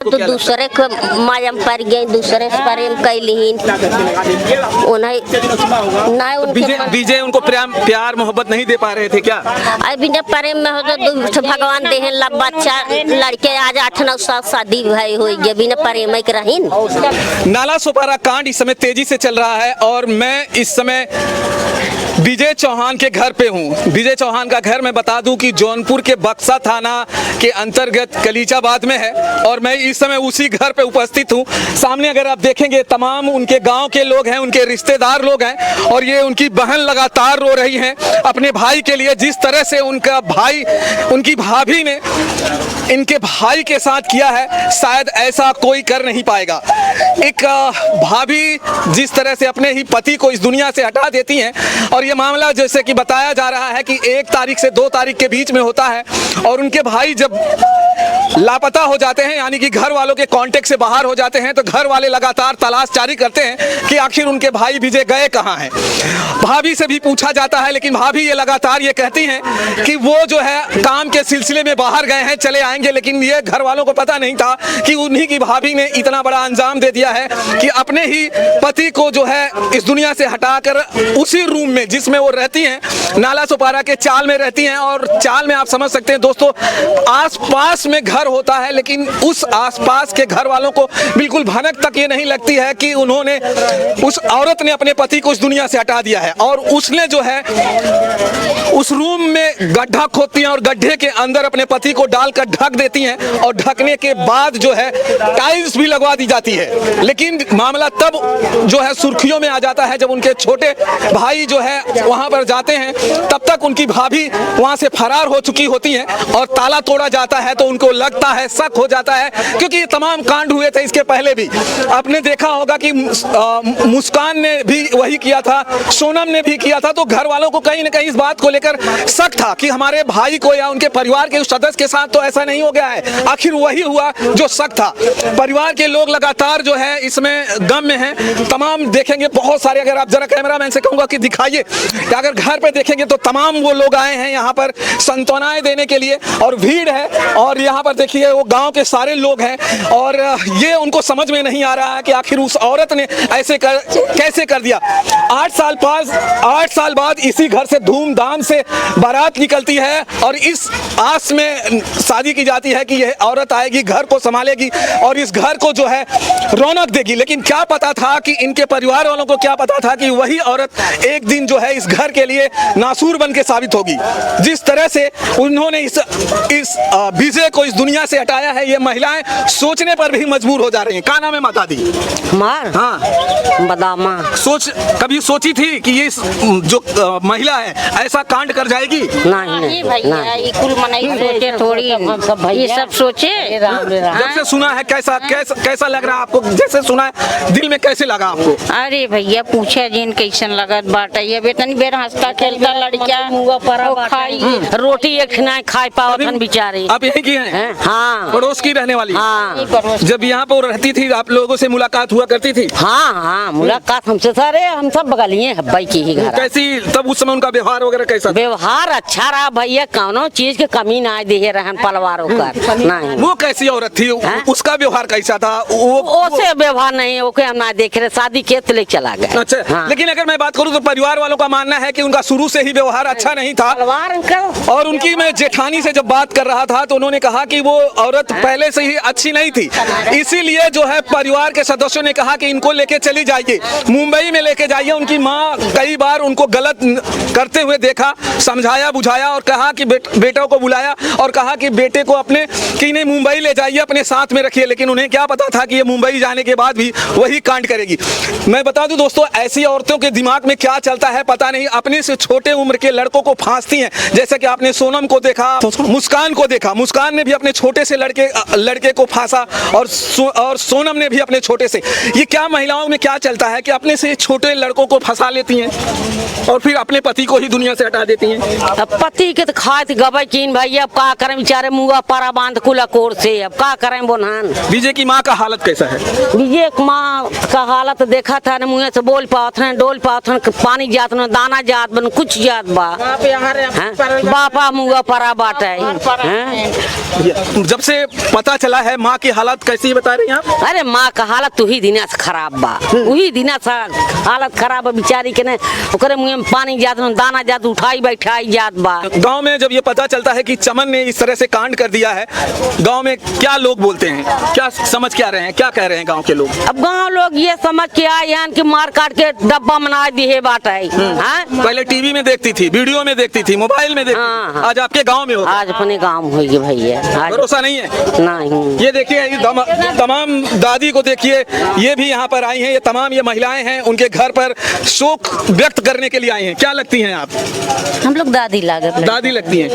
तो दूसरे को मायम पर गए, दूसरे से प्रेम कैलिहीन बीजे उनको प्यार मोहब्बत नहीं दे पा रहे थे क्या? अभी बिना प्रेम में हो तो भगवान देहन ला बच्चा लड़के आज 8-9 साल शादी भाई हो गया बिना प्रेम के रहीन। नाला सोपारा कांड इस समय तेजी से चल रहा है और मैं इस समय विजय चौहान के घर पे हूँ। विजय चौहान का घर मैं बता दूं कि जौनपुर के बक्सा थाना के अंतर्गत कलीचाबाद में है और मैं इस समय उसी घर पे उपस्थित हूँ। सामने अगर आप देखेंगे तमाम उनके गांव के लोग हैं, उनके रिश्तेदार लोग हैं और ये उनकी बहन लगातार रो रही हैं अपने भाई के लिए। जिस तरह से उनका भाई, उनकी भाभी ने इनके भाई के साथ किया है, शायद ऐसा कोई कर नहीं पाएगा। एक भाभी जिस तरह से अपने ही पति को इस दुनिया से हटा देती हैं और ये मामला जैसे कि बताया जा रहा है कि 1 तारीख से 2 तारीख के बीच में होता है और उनके भाई जब लापता हो जाते हैं, यानी कि घर वालों के कांटेक्ट से बाहर हो जाते हैं, तो घर वाले लगातार तलाश जारी करते हैं कि आखिर उनके भाई विजय गए कहाँ हैं। भाभी से भी पूछा जाता है लेकिन भाभी ये लगातार ये कहती हैं कि वो जो है काम के सिलसिले में बाहर गए हैं, चले आएंगे। लेकिन ये घर वालों को पता नहीं था कि उन्हीं की भाभी ने इतना बड़ा अंजाम दे दिया है कि अपने ही पति को जो है इस दुनिया से हटाकर उसी रूम में जिसमें वो रहती हैं, नाला सोपारा के चाल में रहती हैं। और चाल में आप समझ सकते हैं दोस्तों, आसपास में घर होता है लेकिन उस आसपास के घर वालों को बिल्कुल भनक तक ये नहीं लगती है कि उन्होंने, उस औरत ने अपने पति को इस दुनिया से हटा दिया है। और उसने जो है उस रूम में गड्ढा खोदती हैं और गड्ढे के अंदर अपने पति को डालकर ढक देती हैं और ढकने के बाद जो है टाइल्स भी लगवा दी जाती है। लेकिन मामला तब जो है सुर्खियों में आ जाता है जब उनके छोटे भाई जो है वहां पर जाते हैं। तब तक उनकी भाभी वहां से फरार हो चुकी होती हैं और ताला तोड़ा जाता है तो उनको लगता है, शक हो जाता है, क्योंकि ये तमाम कांड हुए थे इसके पहले भी। आपने देखा होगा कि मुस्कान ने भी वही किया था, सोनम ने भी किया था। तो घर वालों को कहीं ना कहीं इस बात को लेकर शक था कि हमारे भाई को या उनके परिवार के उस सदस्य के साथ तो ऐसा नहीं हो गया है। आखिर वही हुआ जो शक था। परिवार के लोग लगातार जो है इसमें गम में हैं। तमाम देखेंगे बहुत सारे, अगर आप जरा कैमरामैन से कहूंगा कि दिखाइए, अगर घर पे देखेंगे तो तमाम वो लोग आए हैं यहाँ पर सांत्वनाएं देने के लिए और भीड़ है। और यहाँ पर देखिए वो गांव के सारे लोग हैं और ये उनको समझ में नहीं आ रहा है कि आखिर उस औरत ने ऐसे कैसे कर दिया। 8 साल बाद इसी घर से धूमधाम से बारात निकलती है और इस आस में शादी की जाती है कि यह औरत आएगी, घर को संभालेगी और इस घर को जो है रौनक देगी। लेकिन क्या पता था कि इनके परिवार वालों को क्या पता था कि वही औरत एक दिन जो है इस घर के लिए नासूर बन के साबित होगी। जिस तरह से उन्होंने इस विजय को इस दुनिया से हटाया है, ये महिलाएं सोचने पर भी मजबूर हो जा रही हैं। क्या नाम है माता दी? हाँ, बदामा। कभी सोची थी कि ये जो महिला है ऐसा कांड कर जाएगी? नहीं भैया, ये कुल मनाई सोचे थोड़ी, ये सब सोचे। जब से सुना है कैसा लग रहा है आपको? जैसे सुना है दिल में कैसे लगा आपको? अरे भैया पूछे जिन कैसन लगत बाटा, ये बेतन बेर हंसता खेलता लड़किया खाई रोटी एक ना खा पावत बेचारे। आप यहीं की हैं? हाँ, पड़ोस की रहने वाली। हाँ। जब यहाँ पर रहती थी आप लोगों से मुलाकात हुआ करती थी? हाँ, मुलाकात हमसे सारे, हम सब बगलिए भाई की ही घर। कैसी तब उस समय उनका व्यवहार वगैरह कैसा? व्यवहार अच्छा रहा भैया, कौनो चीज के कमी ना दे रहन पलवारों का। नहीं, वो कैसी औरत थी? उसका व्यवहार कैसा था? ओसे व्यवहार नहीं, ओके हम ना देख रहे, शादी के ले चला गया। अच्छा, लेकिन अगर मैं बात करूँ तो परिवार वालों का मानना है कि उनका शुरू से ही व्यवहार अच्छा नहीं था। और उनकी मैं जेठानी से जब बात कर रहा था तो उन्होंने कहा कि वो औरत पहले से ही अच्छी नहीं थी, इसीलिए जो है परिवार के सदस्यों ने कहा कि इनको लेके चली जाइए, मुंबई में लेके जाइए। उनकी माँ कई बार उनको गलत करते हुए देखा, समझाया बुझाया और कहा कि बेटों को बुलाया और कहा कि बेटे को अपने कि इन्हें मुंबई ले जाइए, अपने साथ में रखिए। लेकिन उन्हें क्या पता था कि ये मुंबई जाने के बाद भी वही कांड करेगी। मैं बता दूं दोस्तों, ऐसी औरतों के दिमाग में क्या चलता है पता नहीं, अपने से छोटे उम्र के लड़कों को फांसती हैं। जैसे कि आपने सोनम को देखा, मुस्कान को देखा, मुस्कान ने भी अपने छोटे से लड़के को फांसा और सोनम ने भी अपने छोटे से। ये क्या महिलाओं में क्या चलता है कि अपने से छोटे लड़कों को फंसा लेती हैं और फिर अपने पति को ही दुनिया से हटा देती हैं। पति के तो खात गबे कीन भैया, का करे बेचारे मुंगा पारा बांध कुला कोर से अब का करें बोनहान। विजय की माँ का हालत कैसा है? विजय माँ का हालत देखा था न, मुँह से बोल पावत है, डोल पावत है, पानी जात न, दाना जात बन, कुछ जात बा। हैं? बापा मुँह परा बाट है। जब से पता चला है माँ की हालत कैसी बता रही हैं आप? अरे माँ का हालत तो ही दिना से खराब बा, वही दिना से हालत खराब है बिचारी के ने। ओकरे मुँह में पानी जात न, दाना जात, उठाई बैठाई जात बा। गांव में जब ये पता चलता है कि चमन ने इस तरह से कांड कर दिया है, गांव में क्या लोग बोलते हैं, क्या समझ क्या रहे हैं, क्या कह रहे हैं गांव के लोग? अब गांव लोग ये समझ के आए हैं कि मार काट के डब्बा बना दिए बाट है। पहले टीवी में देखती थी, वीडियो में देखती थी, मोबाइल में देखती थी, हाँ। आज आपके गांव में हो, आज अपने गांव में हुई भैया, भरोसा नहीं है। नहीं। ये देखिए, ये तमाम दादी को देखिए, ये भी यहाँ पर आई हैं, ये तमाम ये महिलाएं हैं, उनके घर पर शोक व्यक्त करने के लिए आई हैं। क्या लगती हैं आप? हम लोग दादी लागत दादी लगती हैं।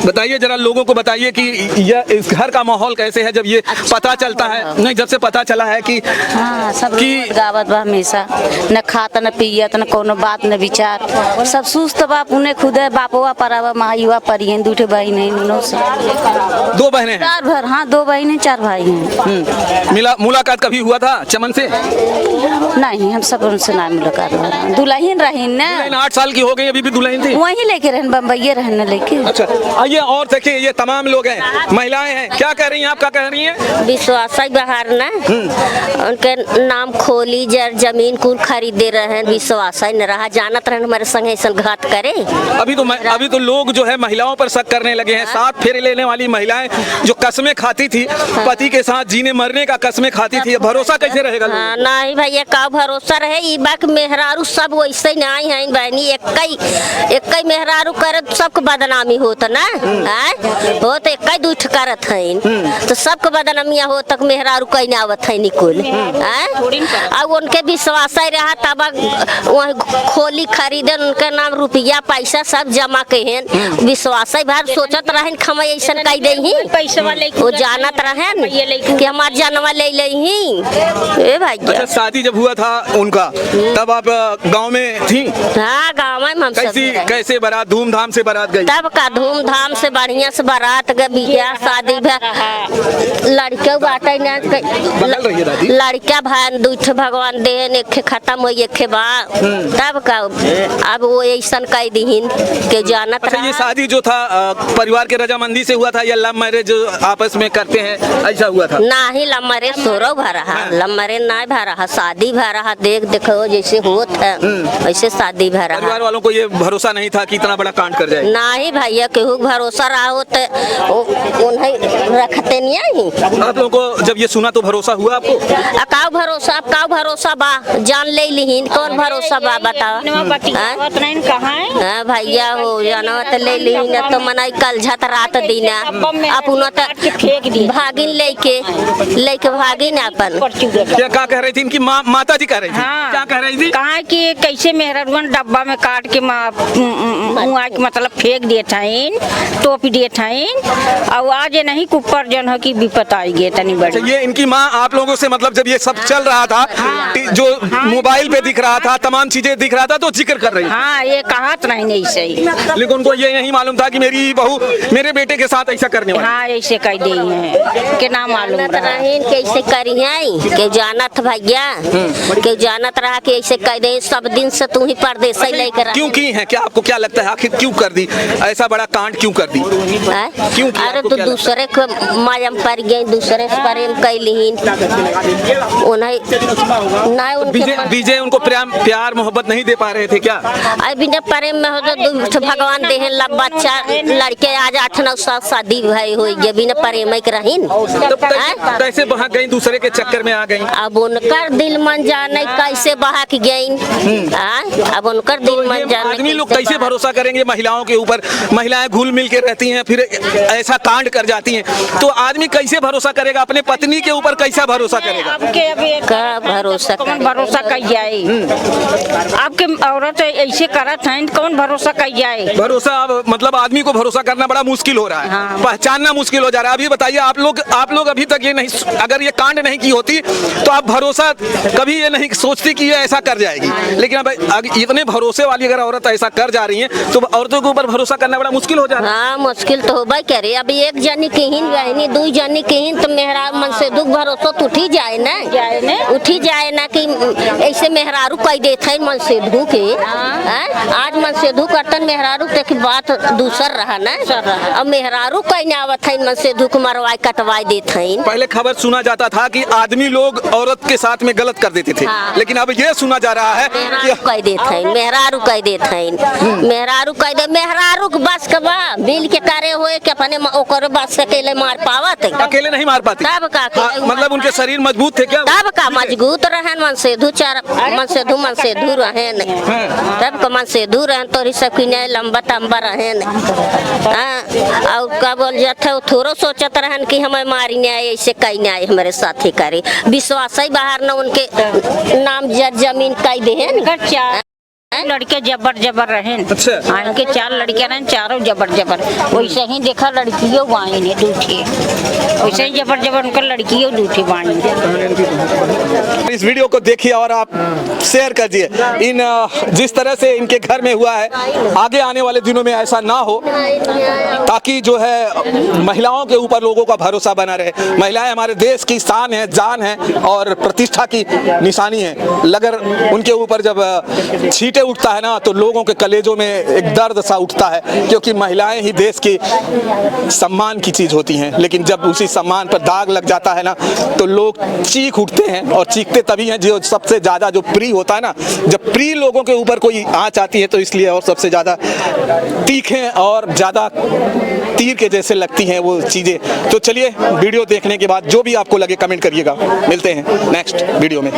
बताइए जरा, लोगों को बताइए कि यह इस घर का माहौल कैसे है जब ये पता चलता है। नहीं, जब से पता चला है कि हाँ, सब कि- गावत बा हमेशा, न खाता न पियत न कोनो बात न विचार, सब सुस्त बाप उन्हें खुद है, बापवा परावा माईवा परियन, दूठे भाई नहीं नो से 2 बहनें हैं। चार भर, हाँ 2 बहनें 4 भाई हैं। मुलाकात कभी हुआ था चमन से? नहीं, हम सब उनसे ना मुलाकात हुआ। दुल्हन रही न, 8 साल की हो गई, अभी भी दुल्हन थी। वहीं लेके रहन, बम्बई रहने लेके। अच्छा, आइए और देखिए, ये तमाम लोग हैं, महिलाएं हैं। क्या कह रही हैं आप, क्या कह रही हैं? विश्वास बहार ना उनके नाम खोली जमीन कुल खरीदे रहे, विश्वास न रहा, जानत रहे हमारे संग ऐसा घात करे। अभी तो लोग जो है महिलाओं पर शक करने लगे हैं। 7 फेरे लेने वाली महिलाएं जो कस्में खाती थी, पति के साथ जीने मरने का कस्में खाती थी, भरोसा कैसे रहेगा? हाँ, नहीं भैया, का भरोसा रहे। ई बाक मेहरारू सब वैसे नहीं है बहनी, एक मेहरारू करत सबके बदनामी होत ना, हो तो एक दूठ करत है तो सबके बदनामिया हो तक मेहरारू कहीं ना आवत है निकुल। अब उनके विश्वास रहा तब वह खोली खरीदन, उनके नाम रुपया पैसा सब जमा कहेन, विश्वास भर सोचत रहन खम ऐसा कह दही, वो जानत रहन कि हमार जानवा ले लही। ए भाई, अच्छा, शादी जब हुआ था उनका तब आप गांव में थी? हाँ, गाँव में हम सब कैसे बारात, धूमधाम से बारात गई? तब का धूमधाम से बढ़िया से बारात गई, शादी लड़के बाटे न, लड़का भाई दूठ भगवान देन, एक खत्म हो एक बा, तब का अब वो ऐसा कह दीन के जानत। अच्छा, ये शादी जो था परिवार के रजामंदी से हुआ था या लव मैरिज आपस में करते हैं, ऐसा हुआ था? नहीं, लव मैरिज सोरो भरा, लव मैरिज नहीं भरा, शादी भरा, देखो जैसे होत है वैसे शादी भरा। परिवार वालों को ये भरोसा नहीं था कि इतना बड़ा कांड कर जाए? नहीं भैया, केहू भरोसा रहा हो तो उन्हें रखते नहीं। आप लोगों को जब ये सुना तो भरोसा हुआ आपको? का भरोसा बा, जान ले लिहिन, कौन भरोसा बा बताओ? भैया हो जानवा तो ले लिहिन, तो मनाई कल झत रात दीना अपन तो भागिन लेके भागिन अपन। क्या कह रही थी इनकी माता जी? कह रही थी क्या कह रही थी? कहा कि कैसे मेहरारूवन डब्बा में काट के मतलब फेंक दिए ठाइन, टोपी दिए ठाइन, और आज नहीं कुपर जन हो की विपत आई गई तनी बड़ी। ये इनकी माँ आप लोगों से मतलब जब ये सब चल रहा था, जो मोबाइल पे दिख रहा था, तमाम चीजें दिख रहा था, तो जिक्र कर रही? हाँ, ये कहत नहीं सही, लेकिन उनको ये नहीं मालूम था कि मेरी बहू मेरे बेटे के साथ ऐसा करने वाली। हाँ, ऐसे कह दी है के ना मालूम रहा कैसे करी है के जानत भैया, के जानत रहा कि ऐसे कह दे, सब दिन से तू ही परदेश लेकर क्यों की है? क्या आपको क्या लगता है आखिर क्यों कर दी, ऐसा बड़ा कांड क्यों कर दी? क्यों? अरे तो दूसरे को मायम पर गई, दूसरे से प्रेम कैलिन, उन्हें विजय उनको प्यार मोहब्बत नहीं दे पा रहे थे क्या? अभी न प्रेम में हो तो भगवान दे बच्चा लड़के आज 8-9 साल शादी भाई हो गए, बिना प्रेम रहीन, कैसे बहा गई, दूसरे के चक्कर में आ गई? अब उनकर दिल मन जाने कैसे बहा के गई, अब उनकर दिल मन जाने। आदमी लोग कैसे भरोसा करेंगे महिलाओं के ऊपर? महिलाएं घुल मिल के रहती हैं, फिर ऐसा कांड कर जाती हैं, तो आदमी कैसे भरोसा करेगा? अपने पत्नी के ऊपर कैसा भरोसा करेगा? आपके अभी का भरोसा कर जाए, आपके औरत ऐसे करत हैं, कौन भरोसा कर जाए? भरोसा अब मतलब आदमी को भरोसा करना बड़ा मुश्किल हो रहा है। हाँ। पहचानना मुश्किल हो जा रहा है। अभी बताइए आप लोग अभी तक ये नहीं, अगर ये कांड नहीं की होती तो आप भरोसा कभी ये नहीं सोचती कि ये ऐसा कर जाएगी, लेकिन अब इतने भरोसे वाली अगर औरत ऐसा कर जा रही है तो औरतों के ऊपर भरोसा करना बड़ा मुश्किल हो जा रहा है। हाँ, मुश्किल तो होगा करे। अब अब एक जनी किहिन बहनी दू जनी किहिन तो मेहरारू मन से दुख भरोसा तो उठी जाए ना उठी जाए ना कि ऐसे मेहरारू कह देते हैं मन से धू के आज मन से धू करतन मेहरारू तक बात दूसर रहा ना अब मेहरारू कहीं आवत है मन से धूक मरवाई कटवाई देते हैं। पहले खबर सुना जाता था कि आदमी लोग औरत के साथ में गलत कर देते थे, लेकिन अब ये सुना जा रहा है कि कह देते हैं मेहरारू कह देते हैं मेहरारू कह दे मेहरारू के बस के बा मिल के करे हुए कि अपने ओकर बस अकेले मार पावत है अकेले नहीं मार पाते तब का मतलब उनके शरीर मजबूत थे क्या? तब का मजबूत रहन मन से धू रहन तब का मन से धू रहन तो सब की नहीं लंबा तंबा रहन और का बोल जाते थोड़ो सोचत रहन कि हमें मारी नहीं आए ऐसे कहीं नहीं आए हमारे साथ ही करे विश्वास ही बाहर न उनके नाम जमीन कई दे लड़के जबर जबर रहें। अच्छा। इनके 4 लड़के रहें, चारों जबर जबर वैसे ही देखा लड़कियों बाई ने दूठी वैसे ही जबर जबर उनका लड़कियों दूठी बाई। इस वीडियो को देखिए और आप शेयर कीजिए। इन जिस तरह से इनके घर में हुआ है आगे आने वाले दिनों में ऐसा ना हो, ताकि जो है महिलाओं के ऊपर लोगों का भरोसा बना रहे। महिलाएं हमारे देश की शान है, जान है और प्रतिष्ठा की निशानी है। अगर उनके ऊपर जब छींटे उठता है ना तो लोगों के कलेजों में एक दर्द सा उठता है, क्योंकि महिलाएं ही देश की सम्मान की चीज होती हैं। लेकिन जब उसी सम्मान पर दाग लग जाता है ना तो लोग चीख उठते हैं, और चीखते तभी हैं जो सबसे ज्यादा जो प्रिय होता है ना, जब प्रिय लोगों के ऊपर कोई आंच आती है तो इसलिए और सबसे ज्यादा तीखे और ज्यादा तीर के जैसे लगती हैं वो चीजें। तो चलिए वीडियो देखने के बाद जो भी आपको लगे कमेंट करिएगा। मिलते हैं नेक्स्ट वीडियो में।